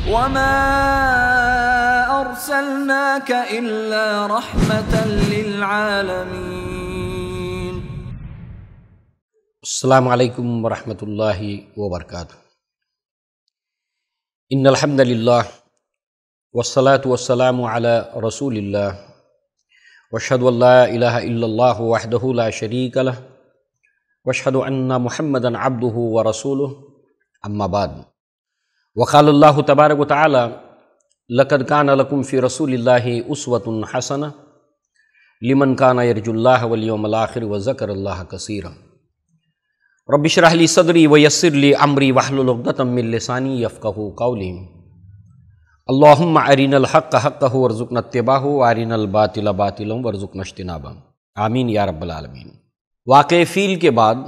وما أرسلناك إلا رحمة للعالمين. السلام علیکم ورحمۃ اللہ وبرکاتہ. ان الحمد للہ والصلاة والسلام علی رسول اللہ واشہد ان لا الہ الا اللہ وحدہ لا شریک لہ واشہد ان محمدا عبدہ ورسولہ اما بعد. وقال اللہ تبارک وتعالی لقد کان لکم فی رسول اللہ اسوۃ حسنہ لمن کان یرجو اللہ والیوم الآخر وذکر اللہ کثیرا. رب اشرح لی صدری ویسر لی امری واحلل عقدۃ من لسانی یفقہوا قولی. اللہم ارنا الحق حقہ وارزقنا اتباعہ وارنا الباطل باطلا وارزقنا اجتنابہ. آمین یا رب العالمین. واقع فیل کے بعد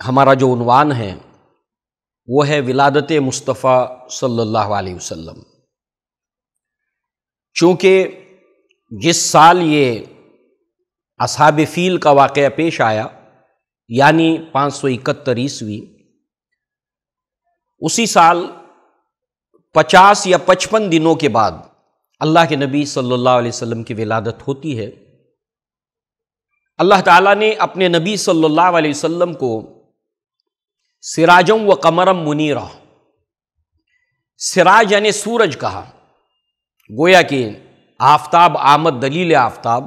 ہمارا جو عنوان ہے وہ ہے ولادت مصطفیٰ صلی اللہ علیہ وسلم. چونکہ جس سال یہ اصحاب فیل کا واقعہ پیش آیا یعنی 571 عیسوی، اسی سال 50 یا 55 دنوں کے بعد اللہ کے نبی صلی اللہ علیہ وسلم کی ولادت ہوتی ہے. اللہ تعالیٰ نے اپنے نبی صلی اللہ علیہ وسلم کو سراجم و قمرم منیرہ، سراج یعنی سورج کہا، گویا کہ آفتاب آمد دلیل آفتاب،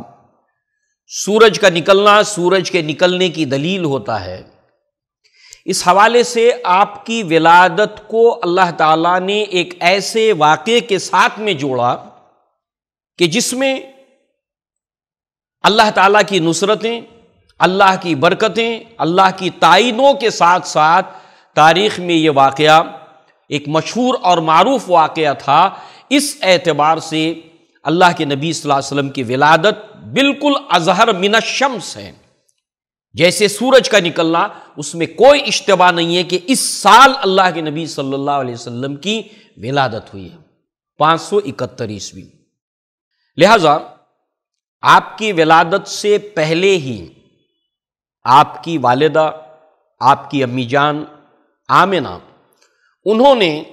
سورج کا نکلنا سورج کے نکلنے کی دلیل ہوتا ہے. اس حوالے سے آپ کی ولادت کو اللہ تعالیٰ نے ایک ایسے واقعے کے ساتھ میں جوڑا کہ جس میں اللہ تعالیٰ کی نصرتیں، اللہ کی برکتیں، اللہ کی تائیدوں کے ساتھ ساتھ تاریخ میں یہ واقعہ ایک مشہور اور معروف واقعہ تھا. اس اعتبار سے اللہ کے نبی صلی اللہ علیہ وسلم کی ولادت بالکل اظہر من الشمس ہے. جیسے سورج کا نکلنا، اس میں کوئی اشتباہ نہیں ہے کہ اس سال اللہ کے نبی صلی اللہ علیہ وسلم کی ولادت ہوئی ہے 571 عیسوی. لہذا آپ کی ولادت سے پہلے ہی آپ کی والدہ، آپ کی امی جان آمنہ، انہوں نے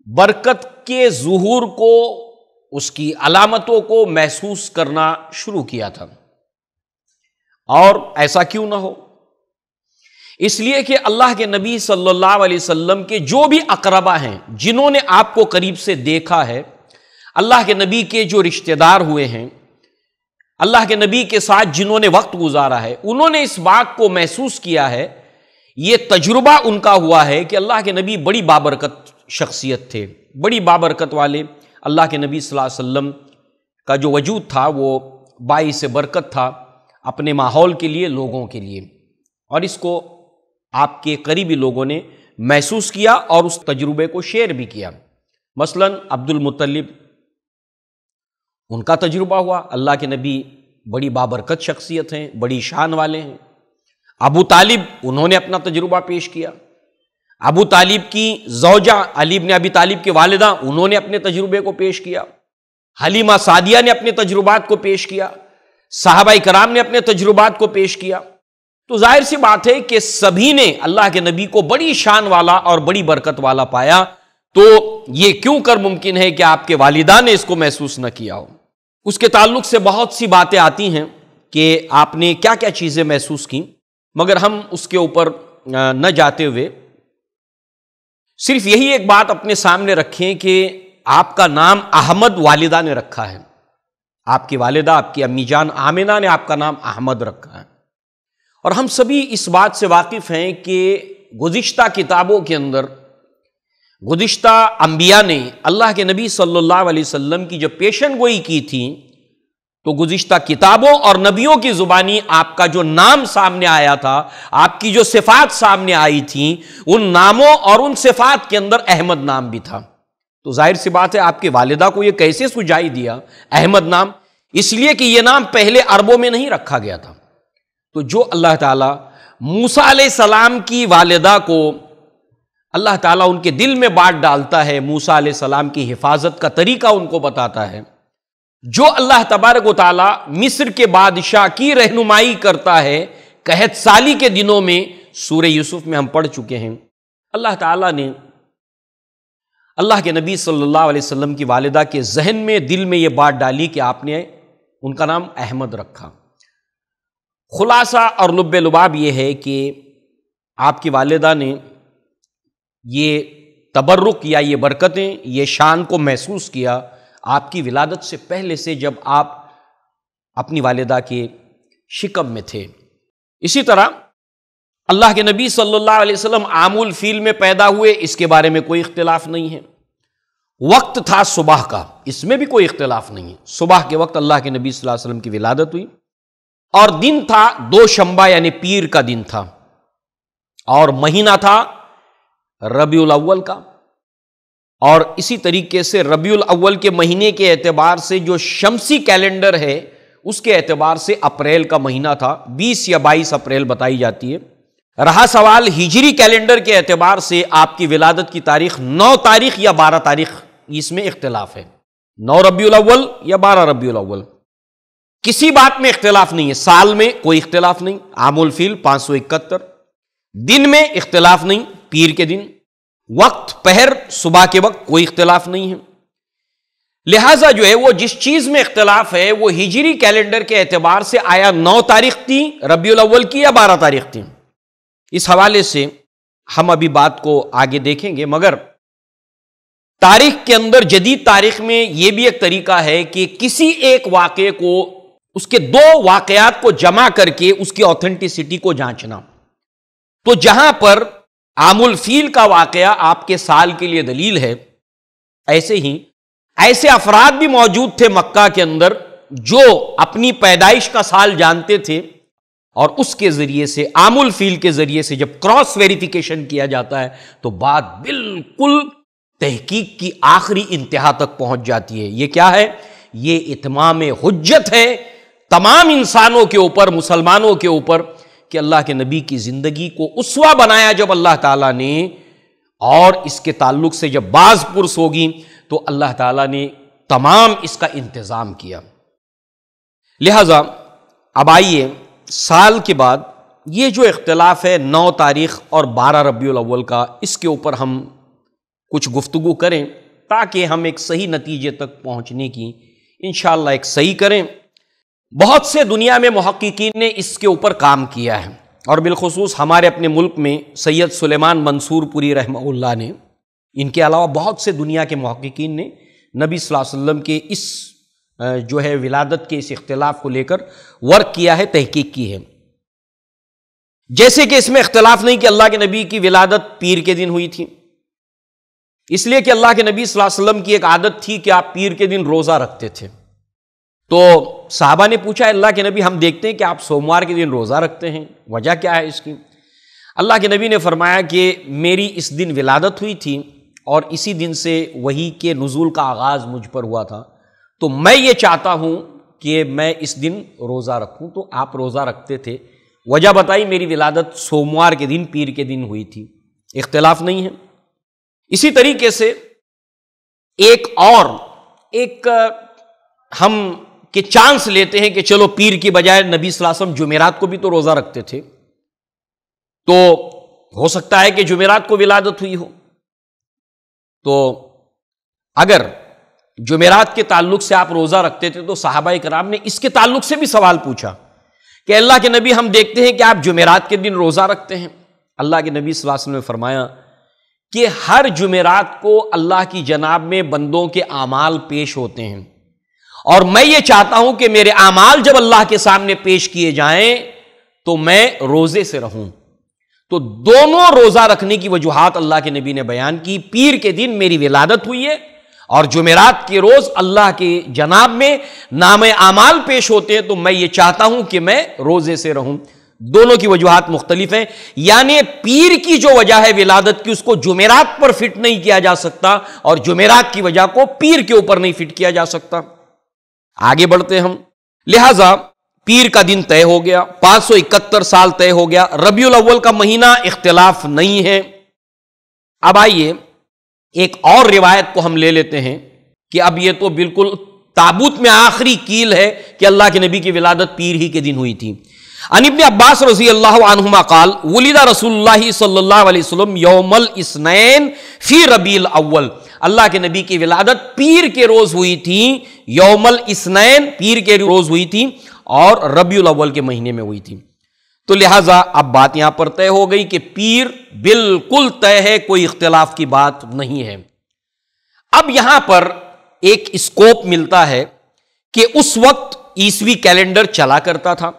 برکت کے ظہور کو، اس کی علامتوں کو محسوس کرنا شروع کیا تھا. اور ایسا کیوں نہ ہو؟ اس لیے کہ اللہ کے نبی صلی اللہ علیہ وسلم کے جو بھی اقربا ہیں، جنہوں نے آپ کو قریب سے دیکھا ہے، اللہ کے نبی کے جو رشتہ دار ہوئے ہیں، اللہ کے نبی کے ساتھ جنہوں نے وقت گزارا ہے، انہوں نے اس بات کو محسوس کیا ہے، یہ تجربہ ان کا ہوا ہے کہ اللہ کے نبی بڑی بابرکت شخصیت تھے، بڑی بابرکت والے. اللہ کے نبی صلی اللہ علیہ وسلم کا جو وجود تھا وہ باعث برکت تھا اپنے ماحول کے لیے، لوگوں کے لیے. اور اس کو آپ کے قریبی لوگوں نے محسوس کیا اور اس تجربے کو شیئر بھی کیا. مثلا عبد المطلب، ان کا تجربہ ہوا. اللہ کے نبی بڑی بابرکت شخصیت ہیں، بڑی شان والے ہیں. ابو طالب، انہوں نے اپنا تجربہ پیش کیا. ابو طالب کی زوجہ علی بن ابی طالب کی والدہ، انہوں نے اپنے تجربے کو پیش کیا. حلیمہ سعدیہ نے اپنے تجربات کو پیش کیا. صحابہ کرام نے اپنے تجربات کو پیش کیا. تو ظاہر سی بات ہے کہ سبھی نے اللہ کے نبی کو بڑی شان والا اور بڑی برکت والا پایا. تو یہ کیوں کر ممکن ہے کہ آپ کے والدان نے اس کو محسوس نہ کیا ہو؟ اس کے تعلق سے بہت سی باتیں آتی ہیں کہ آپ نے کیا کیا چیزیں محسوس کی، مگر ہم اس کے اوپر نہ جاتے ہوئے صرف یہی ایک بات اپنے سامنے رکھیں کہ آپ کا نام احمد والدہ نے رکھا ہے. آپ کی والدہ، آپ کی امی جان آمنہ نے آپ کا نام احمد رکھا ہے. اور ہم سبھی اس بات سے واقف ہیں کہ گزشتہ کتابوں کے اندر گزشتہ انبیاء نے اللہ کے نبی صلی اللہ علیہ وسلم کی جب پیشن گوئی کی تھی تو گزشتہ کتابوں اور نبیوں کی زبانی آپ کا جو نام سامنے آیا تھا، آپ کی جو صفات سامنے آئی تھیں، ان ناموں اور ان صفات کے اندر احمد نام بھی تھا. تو ظاہر سی بات ہے آپ کے والدہ کو یہ کیسے سجائی دیا احمد نام؟ اس لیے کہ یہ نام پہلے عربوں میں نہیں رکھا گیا تھا. تو جو اللہ تعالیٰ موسیٰ علیہ السلام کی والدہ کو اللہ تعالیٰ ان کے دل میں بات ڈالتا ہے، موسیٰ علیہ السلام کی حفاظت کا طریقہ ان کو بتاتا ہے، جو اللہ تبارک و تعالیٰ مصر کے بادشاہ کی رہنمائی کرتا ہے قحط سالی کے دنوں میں، سورہ یوسف میں ہم پڑھ چکے ہیں، اللہ تعالیٰ نے اللہ کے نبی صلی اللہ علیہ وسلم کی والدہ کے ذہن میں دل میں یہ بات ڈالی کہ آپ نے ان کا نام احمد رکھا۔ خلاصہ اور لب لباب یہ ہے کہ آپ کی والدہ نے یہ تبرک یا یہ برکتیں، یہ شان کو محسوس کیا آپ کی ولادت سے پہلے سے، جب آپ اپنی والدہ کے شکم میں تھے۔ اسی طرح اللہ کے نبی صلی اللہ علیہ وسلم عام الفیل میں پیدا ہوئے، اس کے بارے میں کوئی اختلاف نہیں ہے۔ وقت تھا صبح کا، اس میں بھی کوئی اختلاف نہیں ہے، صبح کے وقت اللہ کے نبی صلی اللہ علیہ وسلم کی ولادت ہوئی، اور دن تھا دوشنبہ یعنی پیر کا دن تھا، اور مہینہ تھا ربیع الاول کا، اور اسی طریقے سے ربیع الاول کے مہینے کے اعتبار سے جو شمسی کیلنڈر ہے اس کے اعتبار سے اپریل کا مہینہ تھا، 20 یا 22 اپریل بتائی جاتی ہے۔ رہا سوال ہجری کیلنڈر کے اعتبار سے آپ کی ولادت کی تاریخ 9 تاریخ یا 12 تاریخ، اس میں اختلاف ہے، 9 ربیع الاول یا 12 ربیع الاول، کسی بات میں اختلاف نہیں ہے۔ سال میں کوئی اختلاف نہیں، عام الفیل 571، دن میں اختلاف نہیں، پیر کے دن، وقت پہر صبح کے وقت کوئی اختلاف نہیں ہے۔ لہٰذا جو ہے وہ جس چیز میں اختلاف ہے وہ ہجری کیلنڈر کے اعتبار سے آیا 9 تاریخ تھی ربیع الاول کی یا 12 تاریخ تھی، اس حوالے سے ہم ابھی بات کو آگے دیکھیں گے۔ مگر تاریخ کے اندر، جدید تاریخ میں یہ بھی ایک طریقہ ہے کہ کسی ایک واقعے کو، اس کے 2 واقعات کو جمع کر کے اس کی آتھینٹسٹی کو جانچنا۔ تو جہاں پر عام الفیل کا واقعہ آپ کے سال کے لیے دلیل ہے، ایسے ہی ایسے افراد بھی موجود تھے مکہ کے اندر جو اپنی پیدائش کا سال جانتے تھے، اور اس کے ذریعے سے، عام الفیل کے ذریعے سے جب کراس ویریفیکیشن کیا جاتا ہے تو بات بالکل تحقیق کی آخری انتہا تک پہنچ جاتی ہے۔ یہ کیا ہے؟ یہ اتمام حجت ہے تمام انسانوں کے اوپر، مسلمانوں کے اوپر، کہ اللہ کے نبی کی زندگی کو اسوہ بنایا جب اللہ تعالیٰ نے، اور اس کے تعلق سے جب باز پرس ہوگی تو اللہ تعالیٰ نے تمام اس کا انتظام کیا۔ لہذا اب آئیے سال کے بعد یہ جو اختلاف ہے 9 تاریخ اور 12 ربیع الاول کا، اس کے اوپر ہم کچھ گفتگو کریں تاکہ ہم ایک صحیح نتیجے تک پہنچنے کی انشاءاللہ ایک صحیح کریں۔ بہت سے دنیا میں محققین نے اس کے اوپر کام کیا ہے، اور بالخصوص ہمارے اپنے ملک میں سید سلیمان منصور پوری رحمہ اللہ نے، ان کے علاوہ بہت سے دنیا کے محققین نے نبی صلی اللہ علیہ وسلم کے اس جو ہے ولادت کے اس اختلاف کو لے کر ورک کیا ہے، تحقیق کی ہے۔ جیسے کہ اس میں اختلاف نہیں کہ اللہ کے نبی کی ولادت پیر کے دن ہوئی تھی، اس لیے کہ اللہ کے نبی صلی اللہ علیہ وسلم کی ایک عادت تھی کہ آپ پیر کے دن روزہ رکھتے تھے۔ تو صحابہ نے پوچھا، اللہ کے نبی ہم دیکھتے ہیں کہ آپ سوموار کے دن روزہ رکھتے ہیں، وجہ کیا ہے اس کی؟ اللہ کے نبی نے فرمایا کہ میری اس دن ولادت ہوئی تھی اور اسی دن سے وحی کے نزول کا آغاز مجھ پر ہوا تھا، تو میں یہ چاہتا ہوں کہ میں اس دن روزہ رکھوں۔ تو آپ روزہ رکھتے تھے، وجہ بتائی میری ولادت سوموار کے دن، پیر کے دن ہوئی تھی، اختلاف نہیں ہے۔ اسی طریقے سے ایک ہم کہ چانس لیتے ہیں کہ چلو پیر کی بجائے نبی صلی اللہ علیہ وسلم جمعرات کو بھی تو روزہ رکھتے تھے، تو ہو سکتا ہے کہ جمعرات کو ولادت ہوئی ہو۔ تو اگر جمعرات کے تعلق سے آپ روزہ رکھتے تھے تو صحابہ کرام نے اس کے تعلق سے بھی سوال پوچھا کہ اللہ کے نبی ہم دیکھتے ہیں کہ آپ جمعرات کے دن روزہ رکھتے ہیں۔ اللہ کے نبی صلی اللہ علیہ وسلم نے فرمایا کہ ہر جمعرات کو اللہ کی جناب میں بندوں کے اعمال پیش ہوتے ہیں، اور میں یہ چاہتا ہوں کہ میرے اعمال جب اللہ کے سامنے پیش کیے جائیں تو میں روزے سے رہوں۔ تو دونوں روزہ رکھنے کی وجوہات اللہ کے نبی نے بیان کی، پیر کے دن میری ولادت ہوئی ہے اور جمعرات کے روز اللہ کے جناب میں نام اعمال پیش ہوتے ہیں، تو میں یہ چاہتا ہوں کہ میں روزے سے رہوں۔ دونوں کی وجوہات مختلف ہیں، یعنی پیر کی جو وجہ ہے ولادت کی اس کو جمعرات پر فٹ نہیں کیا جا سکتا، اور جمعرات کی وجہ کو پیر کے اوپر نہیں فٹ کیا جا سکتا۔ آگے بڑھتے ہم۔ لہذا پیر کا دن طے ہو گیا، 571 سال طے ہو گیا، ربیع الاول کا مہینہ اختلاف نہیں ہے۔ اب آئیے ایک اور روایت کو ہم لے لیتے ہیں کہ اب یہ تو بالکل تابوت میں آخری کیل ہے کہ اللہ کے نبی کی ولادت پیر ہی کے دن ہوئی تھی۔ عن ابن عباس رضی اللہ عنہما قال ولد رسول اللہ صلی اللہ علیہ وسلم یوم الاثنین فی ربیع الاول، اللہ کے نبی کی ولادت پیر کے روز ہوئی تھی، یوم الاثنین پیر کے روز ہوئی تھی، اور ربیع الاول کے مہینے میں ہوئی تھی۔ تو لہٰذا اب بات یہاں پر طے ہو گئی کہ پیر بالکل طے ہے، کوئی اختلاف کی بات نہیں ہے۔ اب یہاں پر ایک اسکوپ ملتا ہے کہ اس وقت عیسوی کیلنڈر چلا کرتا تھا۔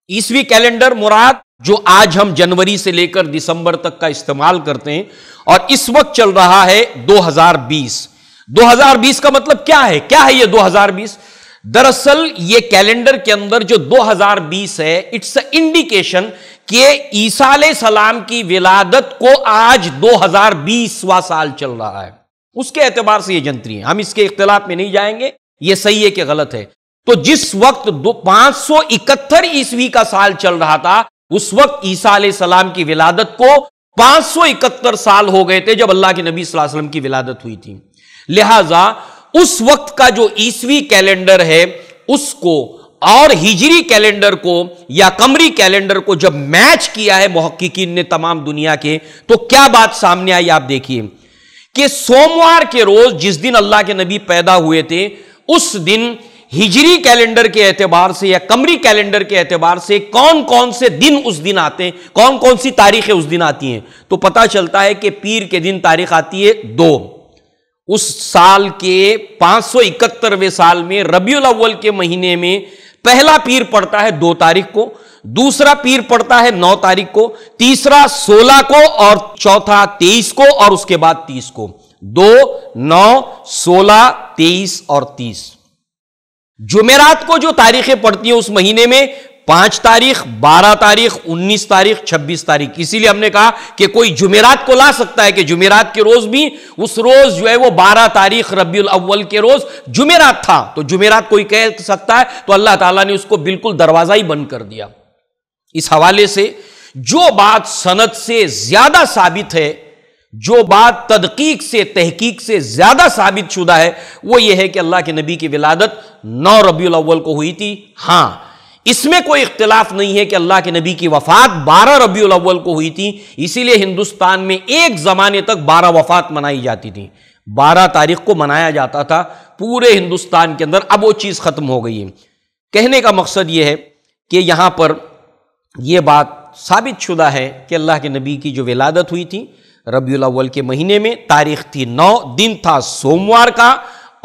عیسوی کیلنڈر مراد جو آج ہم جنوری سے لے کر دسمبر تک کا استعمال کرتے ہیں، اور اس وقت چل رہا ہے 2020۔ 2020 کا مطلب کیا ہے؟ کیا ہے یہ 2020؟ دراصل یہ کیلنڈر کے اندر جو 2020 ہے، اٹس اے انڈیکیشن کہ عیسیٰ علیہ السلام کی ولادت کو آج 2020واں سال چل رہا ہے، اس کے اعتبار سے یہ جنتری ہے۔ ہم اس کے اختلاف میں نہیں جائیں گے، یہ صحیح ہے کہ غلط ہے۔ تو جس وقت 571 عیسوی کا سال چل رہا تھا، اس وقت عیسیٰ علیہ السلام کی ولادت کو 571 سال ہو گئے تھے جب اللہ کے نبی صلی اللہ علیہ وسلم کی ولادت ہوئی تھی۔ لہذا اس وقت کا جو عیسوی کیلنڈر ہے اس کو اور ہجری کیلنڈر کو یا قمری کیلنڈر کو جب میچ کیا ہے محققین نے تمام دنیا کے، تو کیا بات سامنے آئی آپ دیکھیے کہ سوموار کے روز جس دن اللہ کے نبی پیدا ہوئے تھے، اس دن ہجری کیلنڈر کے اعتبار سے یا قمری کیلنڈر کے اعتبار سے کون کون سے دن اس دن آتے ہیں، کون کون سی تاریخیں اس دن آتی ہیں، تو پتہ چلتا ہے کہ پیر کے دن تاریخ آتی ہے 2۔ اس سال کے 571ویں سال میں ربیع الاول کے مہینے میں پہلا پیر پڑتا ہے 2 تاریخ کو، دوسرا پیر پڑتا ہے 9 تاریخ کو، تیسرا 16 کو، اور چوتھا 23 کو، اور اس کے بعد 30 کو۔ 2، 9، 16، 23 اور 30۔ جمعرات کو جو تاریخیں پڑتی ہیں اس مہینے میں 5 تاریخ، 12 تاریخ، 19 تاریخ، 26 تاریخ۔ اسی لیے ہم نے کہا کہ کوئی جمعرات کو لا سکتا ہے کہ جمعرات کے روز بھی اس روز جو ہے وہ 12 تاریخ ربیع الاول کے روز جمعرات تھا، تو جمعرات کوئی کہہ سکتا ہے، تو اللہ تعالیٰ نے اس کو بالکل دروازہ ہی بند کر دیا۔ اس حوالے سے جو بات سند سے زیادہ ثابت ہے، جو بات تدقیق سے تحقیق سے زیادہ ثابت شدہ ہے، وہ یہ ہے کہ اللہ کے نبی کی ولادت 9 ربیع الاول کو ہوئی تھی۔ ہاں، اس میں کوئی اختلاف نہیں ہے کہ اللہ کے نبی کی وفات 12 ربیع الاول کو ہوئی تھی، اسی لیے ہندوستان میں ایک زمانے تک 12 وفات منائی جاتی تھی، 12 تاریخ کو منایا جاتا تھا پورے ہندوستان کے اندر۔ اب وہ چیز ختم ہو گئی ہے۔ کہنے کا مقصد یہ ہے کہ یہاں پر یہ بات ثابت شدہ ہے کہ اللہ کے نبی کی جو ولادت ہوئی تھی ربیع الاول کے مہینے میں، تاریخ تھی 9، دن تھا سوموار کا،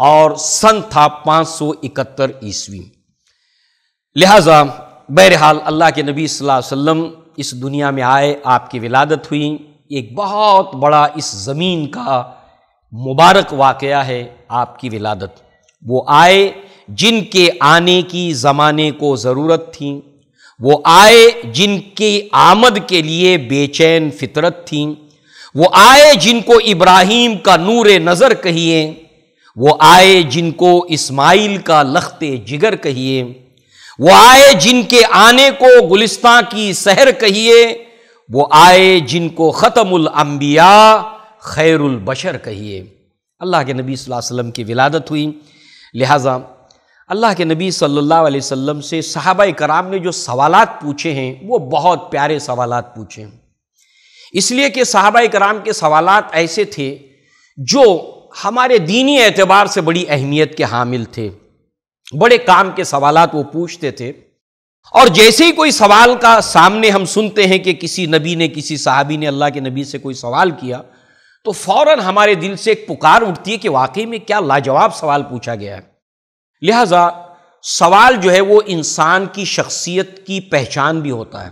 اور سن تھا 571 عیسوی۔ لہذا بہرحال اللہ کے نبی صلی اللہ علیہ وسلم اس دنیا میں آئے، آپ کی ولادت ہوئی، ایک بہت بڑا اس زمین کا مبارک واقعہ ہے آپ کی ولادت۔ وہ آئے جن کے آنے کی زمانے کو ضرورت تھی، وہ آئے جن کی آمد کے لیے بے چین فطرت تھی، وہ آئے جن کو ابراہیم کا نور نظر کہیے، وہ آئے جن کو اسماعیل کا لخت جگر کہیے، وہ آئے جن کے آنے کو گلستان کی سحر کہیے، وہ آئے جن کو ختم الانبیاء خیر البشر کہیے۔ اللہ کے نبی صلی اللہ علیہ وسلم کی ولادت ہوئی۔ لہٰذا اللہ کے نبی صلی اللہ علیہ وسلم سے صحابہ کرام نے جو سوالات پوچھے ہیں وہ بہت پیارے سوالات پوچھے ہیں، اس لیے کہ صحابہ کرام کے سوالات ایسے تھے جو ہمارے دینی اعتبار سے بڑی اہمیت کے حامل تھے، بڑے کام کے سوالات وہ پوچھتے تھے۔ اور جیسے ہی کوئی سوال کا سامنے ہم سنتے ہیں کہ کسی نبی نے، کسی صحابی نے اللہ کے نبی سے کوئی سوال کیا، تو فوراً ہمارے دل سے ایک پکار اٹھتی ہے کہ واقعی میں کیا لاجواب سوال پوچھا گیا ہے۔ لہٰذا سوال جو ہے وہ انسان کی شخصیت کی پہچان بھی ہوتا ہے،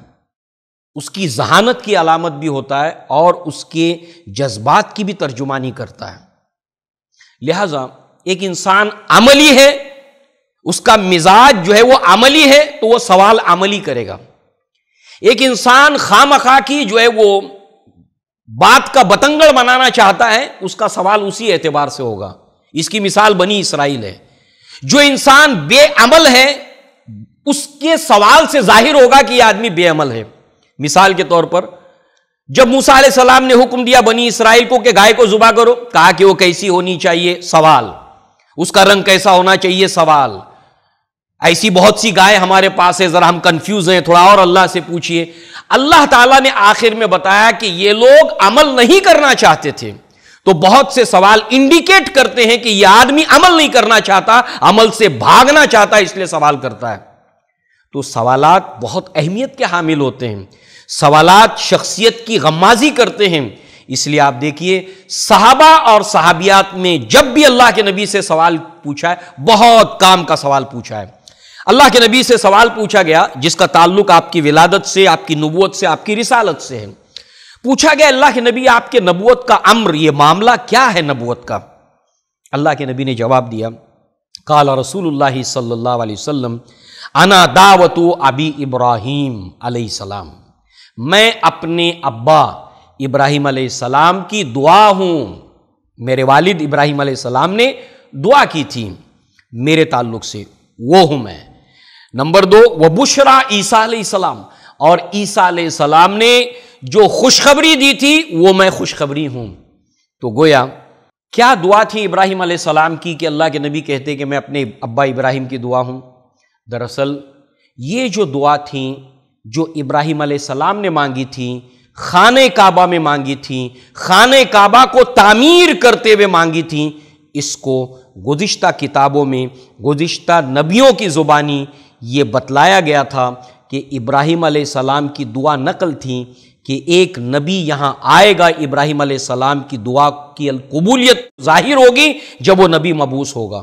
اس کی ذہانت کی علامت بھی ہوتا ہے، اور اس کے جذبات کی بھی ترجمانی کرتا ہے۔ لہٰذا ایک انسان عملی ہے، اس کا مزاج جو ہے وہ عملی ہے، تو وہ سوال عملی کرے گا۔ ایک انسان خواہ کی جو ہے وہ بات کا بتنگڑ بنانا چاہتا ہے، اس کا سوال اسی اعتبار سے ہوگا۔ اس کی مثال بنی اسرائیل ہے۔ جو انسان بے عمل ہے، اس کے سوال سے ظاہر ہوگا کہ یہ آدمی بے عمل ہے۔ مثال کے طور پر جب موسیٰ علیہ السلام نے حکم دیا بنی اسرائیل کو کہ گائے کو ذبح کرو، کہا کہ وہ کیسی ہونی چاہیے، سوال۔ اس کا رنگ کیسا ہونا چاہیے، سوال۔ ایسی بہت سی گائے ہمارے پاس ہے، ذرا ہم کنفیوز ہیں، تھوڑا اور اللہ سے پوچھئے۔ اللہ تعالیٰ نے آخر میں بتایا کہ یہ لوگ عمل نہیں کرنا چاہتے تھے، تو بہت سے سوال انڈیکیٹ کرتے ہیں کہ یہ آدمی عمل نہیں کرنا چاہتا، عمل سے بھاگنا چاہتا ہے، اس لیے سوال کرتا ہے۔ تو سوالات بہت اہمیت کے حامل ہوتے ہیں، سوالات شخصیت کی غمازی کرتے ہیں۔ اس لیے آپ دیکھیے صحابہ اور صحابیات میں جب بھی اللہ کے نبی سے سوال پوچھا ہے، بہت کام کا سوال پوچھا ہے۔ اللہ کے نبی سے سوال پوچھا گیا جس کا تعلق آپ کی ولادت سے، آپ کی نبوت سے، آپ کی رسالت سے ہے۔ پوچھا گیا اللہ کے نبی آپ کے نبوت کا امر، یہ معاملہ کیا ہے نبوت کا؟ اللہ کے نبی نے جواب دیا، قال رسول اللہ صلی اللہ علیہ وسلم انا دعوت ابی ابراہیم علیہ السلام، میں اپنے ابا ابراہیم علیہ السلام کی دعا ہوں۔ میرے والد ابراہیم علیہ السلام نے دعا کی تھی میرے تعلق سے، وہ ہوں میں۔ نمبر 2، وبشرا عیسیٰ علیہ السلام، اور عیسیٰ علیہ السلام نے جو خوشخبری دی تھی وہ میں خوشخبری ہوں۔ تو گویا کیا دعا تھی ابراہیم علیہ السلام کی کہ اللہ کے نبی کہتے کہ میں اپنے ابا ابراہیم کی دعا ہوں؟ دراصل یہ جو دعا تھیں جو ابراہیم علیہ السلام نے مانگی تھیں، خانہ کعبہ میں مانگی تھیں، خانہ کعبہ کو تعمیر کرتے ہوئے مانگی تھیں، اس کو گزشتہ کتابوں میں گزشتہ نبیوں کی زبانی یہ بتلایا گیا تھا کہ ابراہیم علیہ السلام کی دعا نقل تھی کہ ایک نبی یہاں آئے گا، ابراہیم علیہ السلام کی دعا کی قبولیت ظاہر ہوگی جب وہ نبی مبعوث ہوگا۔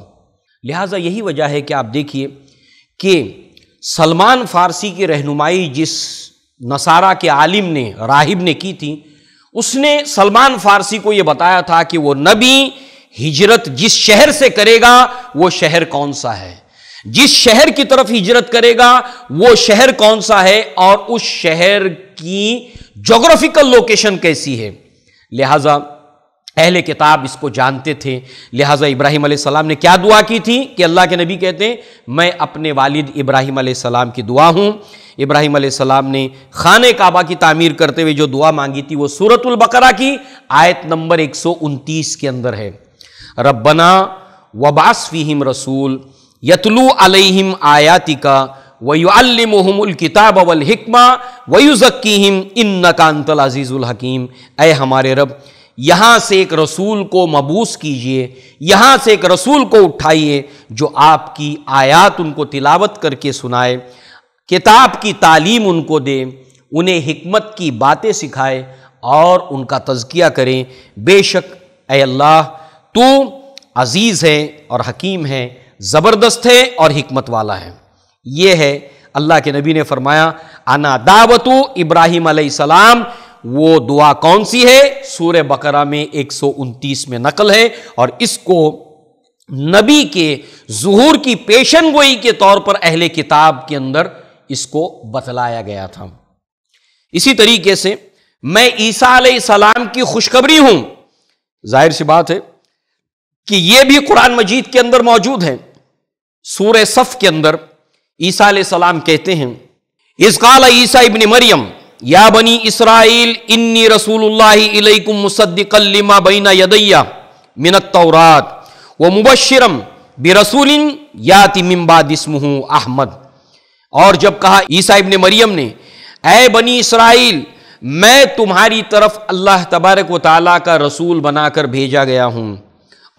لہٰذا یہی وجہ ہے کہ آپ دیکھیے کہ سلمان فارسی کی رہنمائی جس نصارہ کے عالم نے، راہب نے کی تھی، اس نے سلمان فارسی کو یہ بتایا تھا کہ وہ نبی ہجرت جس شہر سے کرے گا وہ شہر کون سا ہے، جس شہر کی طرف ہجرت کرے گا وہ شہر کون سا ہے، اور اس شہر کی جغرافیکل لوکیشن کیسی ہے۔ لہٰذا اہل کتاب اس کو جانتے تھے، لہٰذا ابراہیم علیہ السلام نے کیا دعا کی تھی کہ اللہ کے نبی کہتے ہیں میں اپنے والد ابراہیم علیہ السلام کی دعا ہوں۔ ابراہیم علیہ السلام نے خانہ کعبہ کی تعمیر کرتے ہوئے جو دعا مانگی تھی وہ سورۃ البقرہ کی آیت نمبر 129 کے اندر ہے، ربنا وبعث فیہم رسول یتلو علیہم آیاتک وَيُعَلِّمُهُمُ الْكِتَابَ وَالْحِکْمَةَ وَيُزَکِّیہم اِنَّکَ أَنْتَ الْعَزِیزُ الْحَکِیم۔ اے ہمارے رب، یہاں سے ایک رسول کو مبعوث کیجئے، یہاں سے ایک رسول کو اٹھائیے جو آپ کی آیات ان کو تلاوت کر کے سنائے، کتاب کی تعلیم ان کو دے، انہیں حکمت کی باتیں سکھائے اور ان کا تزکیہ کریں۔ بے شک اے اللہ تو عزیز ہے اور حکیم ہے، زبردست ہے اور حکمت والا ہے۔ یہ ہے اللہ کے نبی نے فرمایا انا دعوت ابراہیم علیہ السلام، وہ دعا کون سی ہے؟ سورہ بقرہ میں 129 میں نقل ہے، اور اس کو نبی کے ظہور کی پیشن گوئی کے طور پر اہل کتاب کے اندر اس کو بتلایا گیا تھا۔ اسی طریقے سے میں عیسیٰ علیہ السلام کی خوشخبری ہوں، ظاہر سی بات ہے کہ یہ بھی قرآن مجید کے اندر موجود ہے۔ سورہ صف کے اندر عیسیٰ علیہ السلام کہتے ہیں اذ قال عیسیٰ ابن مریم یا بنی اسرائیل انی رسول اللہ الیکم مصدقا لما بین یدی من التوراۃ ومبشرا برسول یاتی من بعد اسمہ احمد۔ اور جب کہا عیسیٰ ابن مریم نے اے بنی اسرائیل، میں تمہاری طرف اللہ تبارک و تعالیٰ کا رسول بنا کر بھیجا گیا ہوں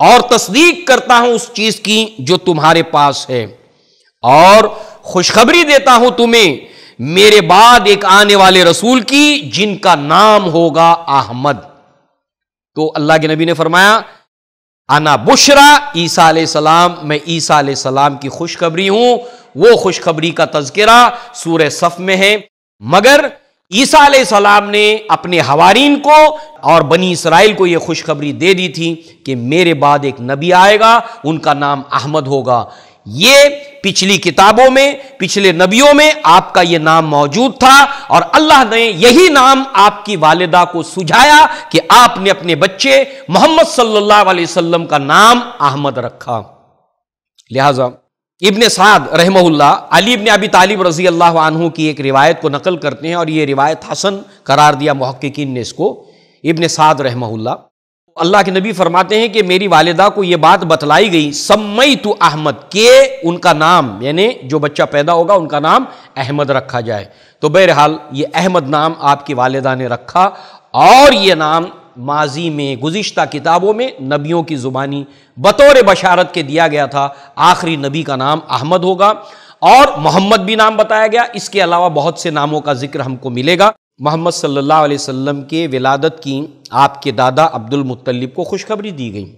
اور تصدیق کرتا ہوں اس چیز کی جو تمہارے پاس ہے، اور خوشخبری دیتا ہوں تمہیں میرے بعد ایک آنے والے رسول کی جن کا نام ہوگا احمد۔ تو اللہ کے نبی نے فرمایا انا بشرا عیسیٰ علیہ السلام، میں عیسیٰ علیہ السلام کی خوشخبری ہوں۔ وہ خوشخبری کا تذکرہ سورہ صف میں ہے، مگر عیسیٰ علیہ السلام نے اپنے حوارین کو اور بنی اسرائیل کو یہ خوشخبری دے دی تھی کہ میرے بعد ایک نبی آئے گا، ان کا نام احمد ہوگا۔ یہ پچھلی کتابوں میں، پچھلے نبیوں میں آپ کا یہ نام موجود تھا، اور اللہ نے یہی نام آپ کی والدہ کو سجھایا کہ آپ نے اپنے بچے محمد صلی اللہ علیہ وسلم کا نام احمد رکھا۔ لہذا ابن سعد رحمہ اللہ علی ابن ابی طالب رضی اللہ عنہ کی ایک روایت کو نقل کرتے ہیں، اور یہ روایت حسن قرار دیا محققین نے اس کو۔ ابن سعد رحمہ اللہ کے نبی فرماتے ہیں کہ میری والدہ کو یہ بات بتلائی گئی سمیت احمد، کہ ان کا نام یعنی جو بچہ پیدا ہوگا ان کا نام احمد رکھا جائے۔ تو بہرحال یہ احمد نام آپ کی والدہ نے رکھا، اور یہ نام ماضی میں گزشتہ کتابوں میں نبیوں کی زبانی بطور بشارت کے دیا گیا تھا، آخری نبی کا نام احمد ہوگا، اور محمد بھی نام بتایا گیا۔ اس کے علاوہ بہت سے ناموں کا ذکر ہم کو ملے گا۔ محمد صلی اللہ علیہ وسلم کے ولادت کی آپ کے دادا عبد المطلب کو خوشخبری دی گئی،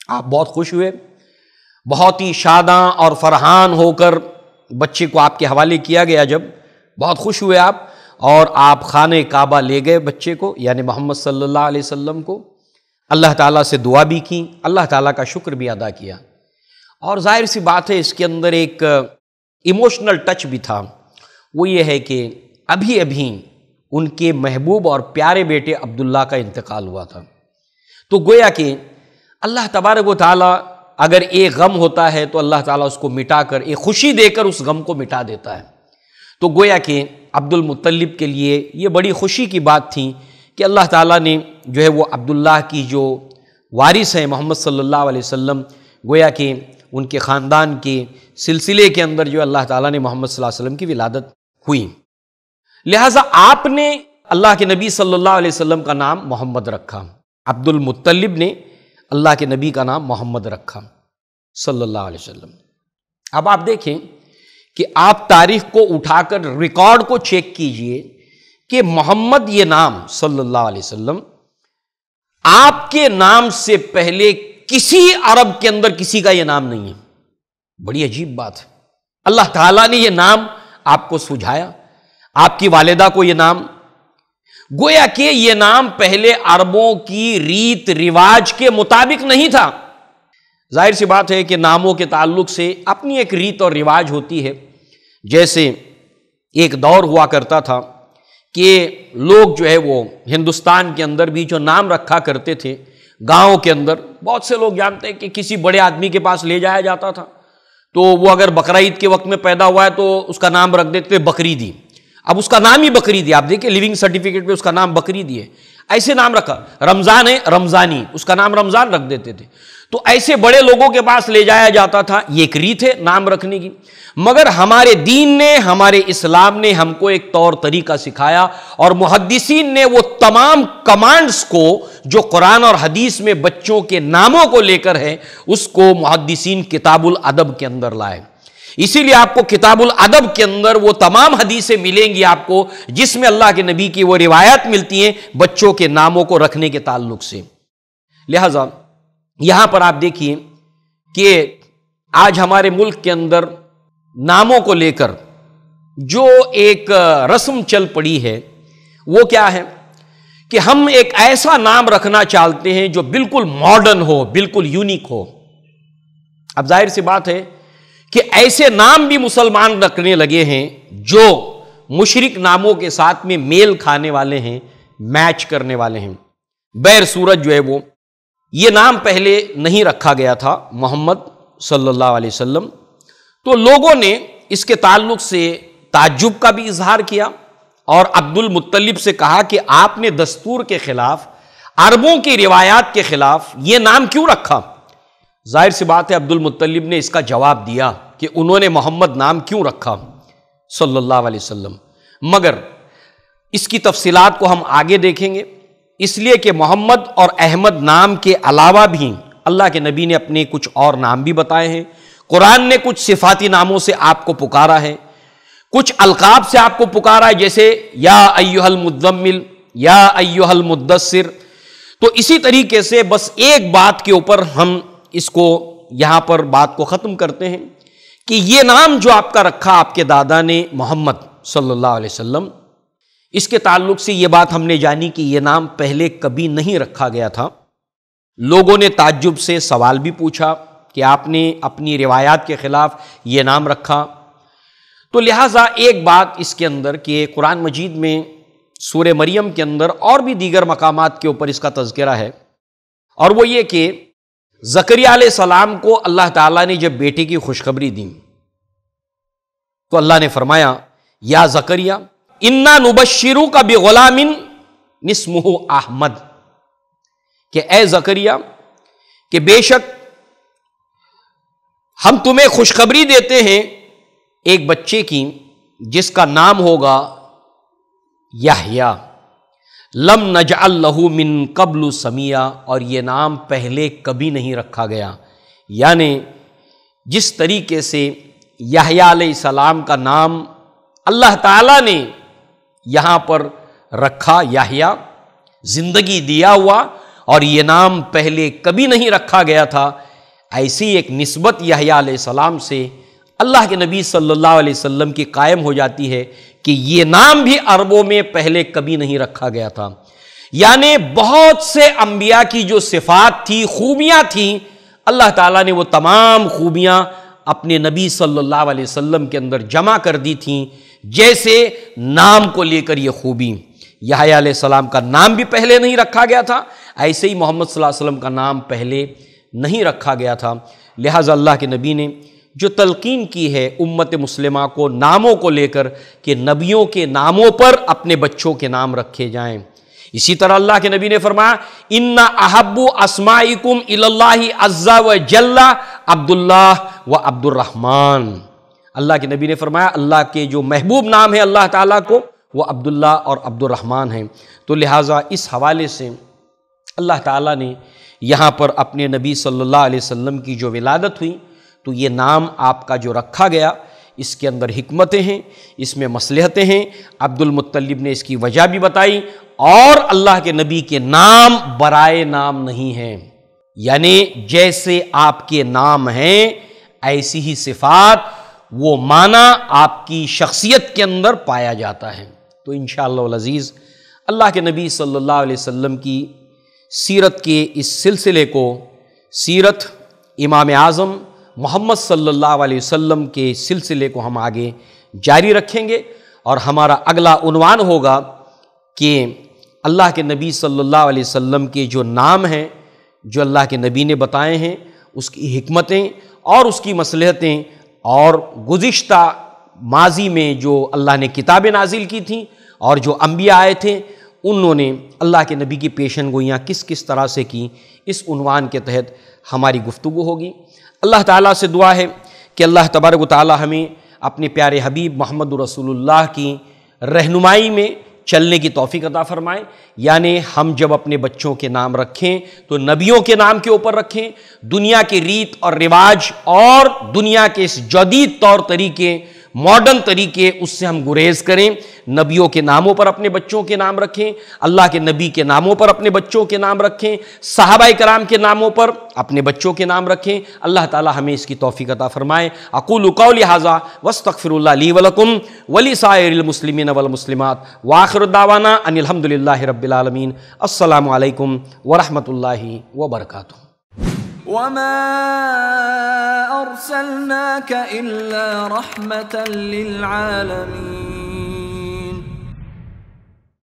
آپ بہت خوش ہوئے، بہت ہی شاداں اور فرحان ہو کر بچے کو آپ کے حوالے کیا گیا، جب بہت خوش ہوئے آپ، اور آپ خانہ کعبہ لے گئے بچے کو، یعنی محمد صلی اللہ علیہ وسلم کو، اللہ تعالیٰ سے دعا بھی کی، اللہ تعالیٰ کا شکر بھی ادا کیا، اور ظاہر سی بات ہے اس کے اندر ایک ایموشنل ٹچ بھی تھا، وہ یہ ہے کہ ابھی ابھی ان کے محبوب اور پیارے بیٹے عبداللہ کا انتقال ہوا تھا، تو گویا کہ اللہ تبارک و تعالیٰ اگر ایک غم ہوتا ہے تو اللہ تعالیٰ اس کو مٹا کر ایک خوشی دے کر اس غم کو مٹا دیتا ہے، تو گویا کہ عبد المطلب کے لیے یہ بڑی خوشی کی بات تھی کہ اللہ تعالیٰ نے جو ہے وہ عبداللہ کی جو وارث ہیں محمد صلی اللہ علیہ وسلم، گویا کہ ان کے خاندان کے سلسلے کے اندر جو اللہ تعالیٰ نے محمد صلی اللہ علیہ وسلم کی ولادت ہوئی، لہٰذا آپ نے اللہ کے نبی صلی اللہ علیہ وسلم کا نام محمد رکھا، عبد المطلب نے اللہ کے نبی کا نام محمد رکھا صلی اللہ علیہ وسلم۔ اب آپ دیکھیں کہ آپ تاریخ کو اٹھا کر ریکارڈ کو چیک کیجئے کہ محمد یہ نام صلی اللہ علیہ وسلم آپ کے نام سے پہلے کسی عرب کے اندر کسی کا یہ نام نہیں ہے، بڑی عجیب بات ہے۔ اللہ تعالیٰ نے یہ نام آپ کو سجھایا، آپ کی والدہ کو یہ نام، گویا کہ یہ نام پہلے عربوں کی ریت رواج کے مطابق نہیں تھا۔ ظاہر سی بات ہے کہ ناموں کے تعلق سے اپنی ایک ریت اور رواج ہوتی ہے، جیسے ایک دور ہوا کرتا تھا کہ لوگ جو ہے وہ ہندوستان کے اندر بھی جو نام رکھا کرتے تھے، گاؤں کے اندر بہت سے لوگ جانتے ہیں کہ کسی بڑے آدمی کے پاس لے جایا جاتا تھا، تو وہ اگر بقرعید کے وقت میں پیدا ہوا ہے تو اس کا نام رکھ دیتے بقریدی، اب اس کا نام ہی بقریدی، آپ دیکھیں لیونگ سرٹیفکیٹ پہ اس کا نام بقریدی ہے، ایسے نام رکھا، رمضان ہے رمضانی، اس کا نام رمضان رکھ دیتے تھے، تو ایسے بڑے لوگوں کے پاس لے جایا جاتا تھا، یہ ایک ریت ہے نام رکھنے کی۔ مگر ہمارے دین نے، ہمارے اسلام نے ہم کو ایک طور طریقہ سکھایا، اور محدثین نے وہ تمام کمانڈز کو جو قرآن اور حدیث میں بچوں کے ناموں کو لے کر ہے، اس کو محدثین کتاب الادب کے اندر لائے۔ اسی لیے آپ کو کتاب الادب کے اندر وہ تمام حدیثیں ملیں گی آپ کو جس میں اللہ کے نبی کی وہ روایات ملتی ہیں بچوں کے ناموں کو رکھنے کے تعلق سے۔ لہذا یہاں پر آپ دیکھیے کہ آج ہمارے ملک کے اندر ناموں کو لے کر جو ایک رسم چل پڑی ہے وہ کیا ہے کہ ہم ایک ایسا نام رکھنا چاہتے ہیں جو بالکل ماڈرن ہو، بالکل یونیک ہو۔ اب ظاہر سی بات ہے کہ ایسے نام بھی مسلمان رکھنے لگے ہیں جو مشرک ناموں کے ساتھ میں میل کھانے والے ہیں، میچ کرنے والے ہیں۔ بیر صورت جو ہے وہ یہ نام پہلے نہیں رکھا گیا تھا محمد صلی اللہ علیہ وسلم، تو لوگوں نے اس کے تعلق سے تعجب کا بھی اظہار کیا اور عبد المطلب سے کہا کہ آپ نے دستور کے خلاف، عربوں کی روایات کے خلاف یہ نام کیوں رکھا؟ ظاہر سی بات ہے عبد المطلب نے اس کا جواب دیا کہ انہوں نے محمد نام کیوں رکھا صلی اللہ علیہ وسلم، مگر اس کی تفصیلات کو ہم آگے دیکھیں گے، اس لیے کہ محمد اور احمد نام کے علاوہ بھی اللہ کے نبی نے اپنے کچھ اور نام بھی بتائے ہیں، قرآن نے کچھ صفاتی ناموں سے آپ کو پکارا ہے، کچھ القاب سے آپ کو پکارا ہے، جیسے یا ایھا المزمل، یا ایھا المدثر۔ تو اسی طریقے سے بس ایک بات کے اوپر ہم اس کو یہاں پر بات کو ختم کرتے ہیں کہ یہ نام جو آپ کا رکھا آپ کے دادا نے محمد صلی اللہ علیہ وسلم، اس کے تعلق سے یہ بات ہم نے جانی کہ یہ نام پہلے کبھی نہیں رکھا گیا تھا۔ لوگوں نے تعجب سے سوال بھی پوچھا کہ آپ نے اپنی روایات کے خلاف یہ نام رکھا، تو لہٰذا ایک بات اس کے اندر کہ قرآن مجید میں سورہ مریم کے اندر اور بھی دیگر مقامات کے اوپر اس کا تذکرہ ہے، اور وہ یہ کہ زکریہ علیہ السلام کو اللہ تعالیٰ نے جب بیٹے کی خوشخبری دی تو اللہ نے فرمایا یا زکریہ انا نبشروک بغلام اسمہ احمد، کہ اے زکریہ کہ بے شک ہم تمہیں خوشخبری دیتے ہیں ایک بچے کی جس کا نام ہوگا یحییٰ۔ لم نجعل لہ من قبل سمیا، اور یہ نام پہلے کبھی نہیں رکھا گیا۔ یعنی جس طریقے سے یحییٰ علیہ السلام کا نام اللہ تعالیٰ نے یہاں پر رکھا، یحییٰ زندگی دیا ہوا، اور یہ نام پہلے کبھی نہیں رکھا گیا تھا، ایسی ایک نسبت یحییٰ علیہ السلام سے اللہ کے نبی صلی اللہ علیہ وسلم کی قائم ہو جاتی ہے کہ یہ نام بھی عربوں میں پہلے کبھی نہیں رکھا گیا تھا۔ یعنی بہت سے انبیاء کی جو صفات تھی، خوبیاں تھیں، اللہ تعالیٰ نے وہ تمام خوبیاں اپنے نبی صلی اللہ علیہ وسلم کے اندر جمع کر دی تھیں۔ جیسے نام کو لے کر یہ خوبی، یحییٰ علیہ السلام کا نام بھی پہلے نہیں رکھا گیا تھا، ایسے ہی محمد صلی اللہ علیہ وسلم کا نام پہلے نہیں رکھا گیا تھا۔ لہٰذا اللہ کے نبی نے جو تلقین کی ہے امت مسلمہ کو ناموں کو لے کر کہ نبیوں کے ناموں پر اپنے بچوں کے نام رکھے جائیں، اسی طرح اللہ کے نبی نے فرمایا ان احب اسمائکم الی اللہ عز وجل عبداللہ و عبد الرحمن۔ اللہ کے نبی نے فرمایا اللہ کے جو محبوب نام ہے اللہ تعالیٰ کو وہ عبداللہ اور عبد الرحمن ہیں۔ تو لہٰذا اس حوالے سے اللہ تعالیٰ نے یہاں پر اپنے نبی صلی اللہ علیہ وسلم کی جو ولادت ہوئی تو یہ نام آپ کا جو رکھا گیا اس کے اندر حکمتیں ہیں، اس میں مصلحتیں ہیں۔ عبد المطلب نے اس کی وجہ بھی بتائی، اور اللہ کے نبی کے نام برائے نام نہیں ہیں، یعنی جیسے آپ کے نام ہیں ایسی ہی صفات وہ معنی آپ کی شخصیت کے اندر پایا جاتا ہے۔ تو انشاءاللہ العزیز اللہ کے نبی صلی اللہ علیہ وسلم کی سیرت کے اس سلسلے کو، سیرت امام اعظم محمد صلی اللہ علیہ وسلم کے سلسلے کو ہم آگے جاری رکھیں گے، اور ہمارا اگلا عنوان ہوگا کہ اللہ کے نبی صلی اللہ علیہ وسلم کے جو نام ہیں جو اللہ کے نبی نے بتائے ہیں، اس کی حکمتیں اور اس کی مصلحتیں، اور گزشتہ ماضی میں جو اللہ نے کتابیں نازل کی تھیں اور جو انبیاء آئے تھے انہوں نے اللہ کے نبی کی پیشن گوئیاں کس کس طرح سے کی، اس عنوان کے تحت ہماری گفتگو ہوگی۔ اللہ تعالیٰ سے دعا ہے کہ اللہ تبارک و تعالیٰ ہمیں اپنے پیارے حبیب محمد رسول اللہ کی رہنمائی میں چلنے کی توفیق عطا فرمائے۔ یعنی ہم جب اپنے بچوں کے نام رکھیں تو نبیوں کے نام کے اوپر رکھیں، دنیا کے ریت اور رواج اور دنیا کے اس جدید طور طریقے، ماڈرن طریقے، اس سے ہم گریز کریں، نبیوں کے ناموں پر اپنے بچوں کے نام رکھیں، اللہ کے نبی کے ناموں پر اپنے بچوں کے نام رکھیں، صحابہ کرام کے ناموں پر اپنے بچوں کے نام رکھیں۔ اللہ تعالی ہمیں اس کی توفیق عطا فرمائے۔ اقول قولی ھذا واستغفر اللہ لی ولکم ولسائر المسلمین والمسلمات وآخر دعوانا ان الحمد للہ رب العالمین۔ السلام علیکم ورحمۃ اللہ وبرکاتہ۔ وما أرسلناك إلا رحمة للعالمين